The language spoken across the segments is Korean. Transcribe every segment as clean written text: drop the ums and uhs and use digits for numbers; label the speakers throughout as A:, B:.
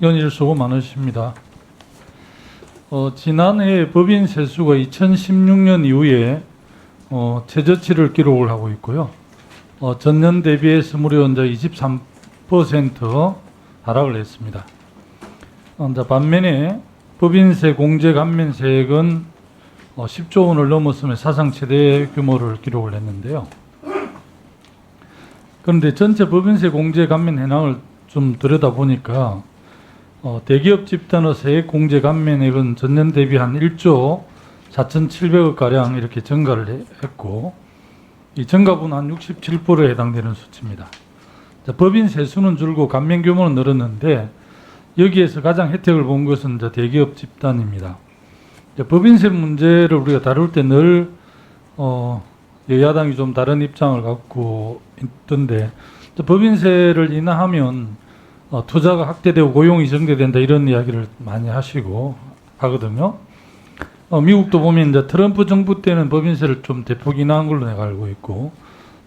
A: 연일 수고 많으십니다. 지난해 법인 세수가 2016년 이후에 최저치를 기록을 하고 있고요. 전년 대비해서 무려 이제 23% 하락을 했습니다. 반면에 법인세 공제 감면세액은 10조 원을 넘었으며 사상 최대 규모를 기록을 했는데요. 그런데 전체 법인세 공제 감면 현황을 좀 들여다보니까 대기업 집단의 세액 공제 감면액은 전년 대비 한 1조 4,700억 가량 이렇게 증가를 했고, 이 증가분은 한 67%에 해당되는 수치입니다. 자, 법인 세수는 줄고 감면 규모는 늘었는데 여기에서 가장 혜택을 본 것은 이제 대기업 집단입니다. 법인세 문제를 우리가 다룰 때 늘 여야당이 좀 다른 입장을 갖고 있던데, 법인세를 인하하면 투자가 확대되고 고용이 증대된다 이런 이야기를 많이 하시고 하거든요. 미국도 보면 이제 트럼프 정부 때는 법인세를 좀 대폭 인하한 걸로 내가 알고 있고,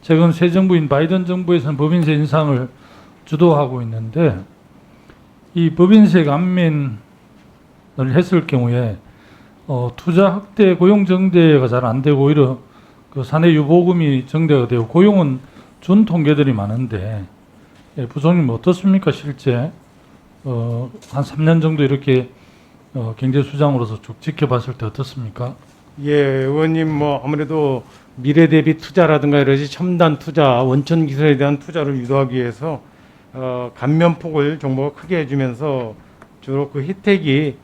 A: 최근 새 정부인 바이든 정부에서는 법인세 인상을 주도하고 있는데, 이 법인세 감면을 했을 경우에 투자 확대, 고용 증대가 잘 안 되고 오히려 그 사내 유보금이 증대가 되고 고용은 준 통계들이 많은데, 부총님 어떻습니까? 실제 한 3년 정도 이렇게 경제 수장으로서 쭉 지켜봤을 때 어떻습니까?
B: 예, 의원님 뭐 아무래도 미래 대비 투자라든가 여러 가지 첨단 투자, 원천 기술에 대한 투자를 유도하기 위해서 감면폭을 정부가 크게 해주면서 주로 그 혜택이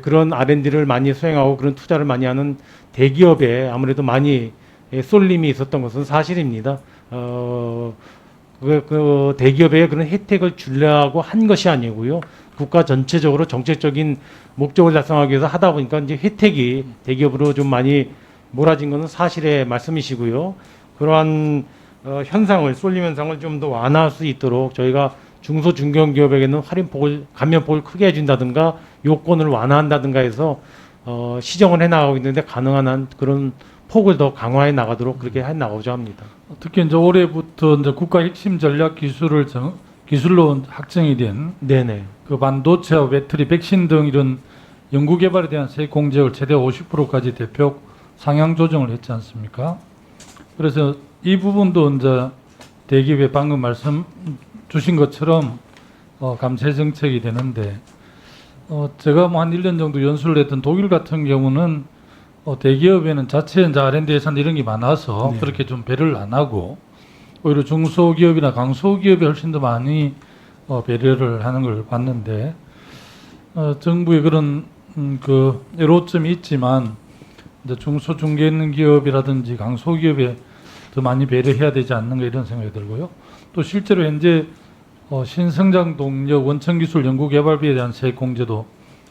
B: 그런 R&D를 많이 수행하고 그런 투자를 많이 하는 대기업에 아무래도 많이 쏠림이 있었던 것은 사실입니다. 그 대기업에 그런 혜택을 주려고 한 것이 아니고요. 국가 전체적으로 정책적인 목적을 달성하기 위해서 하다 보니까 이제 혜택이 대기업으로 좀 많이 몰아진 것은 사실의 말씀이시고요. 그러한 현상을, 쏠림 현상을 좀 더 완화할 수 있도록 저희가 중소 중견기업에게는 할인폭을, 감면폭을 크게 해준다든가 요건을 완화한다든가 해서 시정을 해나가고 있는데 가능한 한 그런 폭을 더 강화해 나가도록 그렇게 해 나가고자 합니다.
A: 특히 이제 올해부터 이제 국가 핵심 전략 기술을 기술로 확정이 된
B: 네네.
A: 그 반도체와 배터리, 백신 등 이런 연구 개발에 대한 세액 공제를 최대 50%까지 대폭 상향 조정을 했지 않습니까? 그래서 이 부분도 이제 대기업에 방금 말씀 주신 것처럼 감세 정책이 되는데, 제가 뭐 한 1년 정도 연수를 했던 독일 같은 경우는 대기업에는 자체 이제 R&D 예산 이런 게 많아서
B: 네.
A: 그렇게 좀 배려를 안 하고 오히려 중소기업이나 강소기업이 훨씬 더 많이 배려를 하는 걸 봤는데, 정부의 그런 그 애로점이 있지만 이제 중소 중견기업이라든지 강소기업에 더 많이 배려해야 되지 않는가 이런 생각이 들고요. 또 실제로 현재 신성장 동력 원천기술 연구개발비에 대한 세액 공제도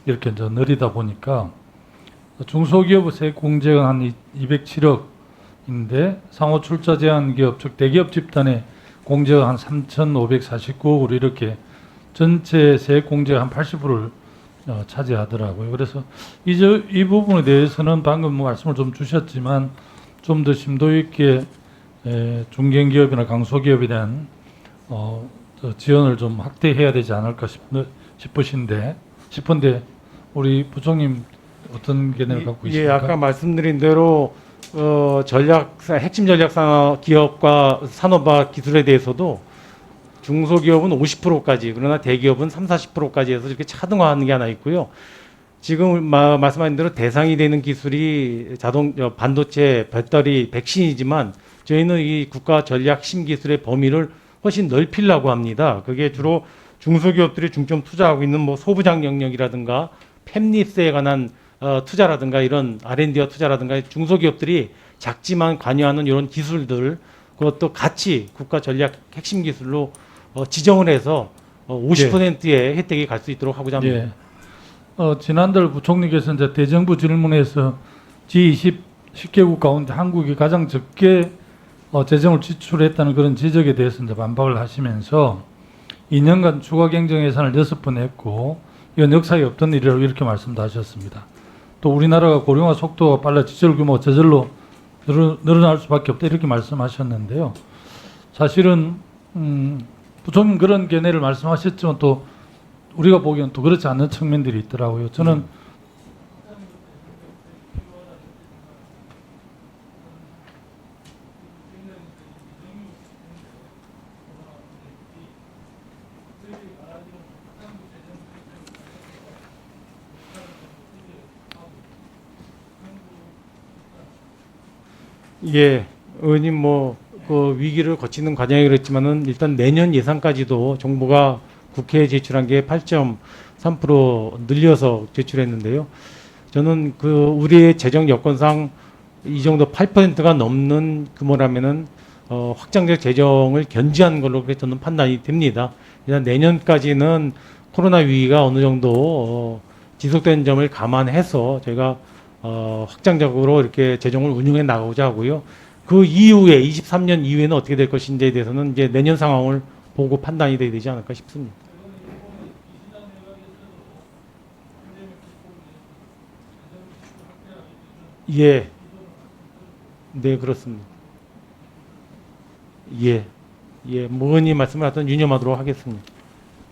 A: 이렇게 이제 느리다 보니까 중소기업 세액 공제가 한 207억인데 상호 출자 제한 기업 즉 대기업 집단의 공제가 한 3,549억으로 이렇게 전체 세액 공제가 한 80%를 차지하더라고요. 그래서 이 부분에 대해서는 방금 말씀을 좀 주셨지만 좀 더 심도 있게 중견기업이나 강소기업에 대한 지원을 좀 확대해야 되지 않을까 싶은데 우리 부총님 어떤 개념을 갖고 있습니까?
B: 예, 아까 말씀드린 대로 핵심 전략 산업 기업과 산업화 기술에 대해서도 중소기업은 50%까지, 그러나 대기업은 30-40%까지 해서 이렇게 차등화하는 게 하나 있고요. 지금 말씀하신 대로 대상이 되는 기술이 반도체, 배터리, 백신이지만 저희는 이 국가 전략 핵심 기술의 범위를 훨씬 넓히려고 합니다. 그게 주로 중소기업들이 중점 투자하고 있는 뭐 소부장 영역이라든가 팹리스에 관한 투자라든가 이런 R&D와 투자라든가 중소기업들이 작지만 관여하는 이런 기술들 그것도 같이 국가 전략 핵심 기술로 지정을 해서 50%의 혜택이 갈 수 있도록 하고자 합니다.
A: 예. 지난달 부총리께서 이제 대정부 질문에서 G20 10개국 가운데 한국이 가장 적게 재정을 지출했다는 그런 지적에 대해서 이제 반박을 하시면서 2년간 추가 경정 예산을 6번 했고 이건 역사에 없던 일이라고 이렇게 말씀도 하셨습니다. 또 우리나라가 고령화 속도가 빨라 지출 규모가 저절로 늘어날 수밖에 없다 이렇게 말씀하셨는데요. 사실은 부총님 그런 견해를 말씀하셨지만 또 우리가 보기엔 또 그렇지 않는 측면들이 있더라고요. 저는
B: 예, 의원님 그 위기를 거치는 과정이 그랬지만은 일단 내년 예산까지도 정부가 국회에 제출한 게 8.3% 늘려서 제출했는데요. 저는 그 우리의 재정 여건상 이 정도 8%가 넘는 규모라면은 확장적 재정을 견지한 걸로 그렇게 저는 판단이 됩니다. 일단 내년까지는 코로나 위기가 어느 정도 지속되는 점을 감안해서 저희가 확장적으로 이렇게 재정을 운영해 나가고자 하고요. 그 이후에 23년 이후에는 어떻게 될 것인지에 대해서는 이제 내년 상황을 보고 판단이 돼야 되지 않을까 싶습니다. 예, 네 그렇습니다. 예, 예, 뭐 의원님 말씀을 하여튼 유념하도록 하겠습니다.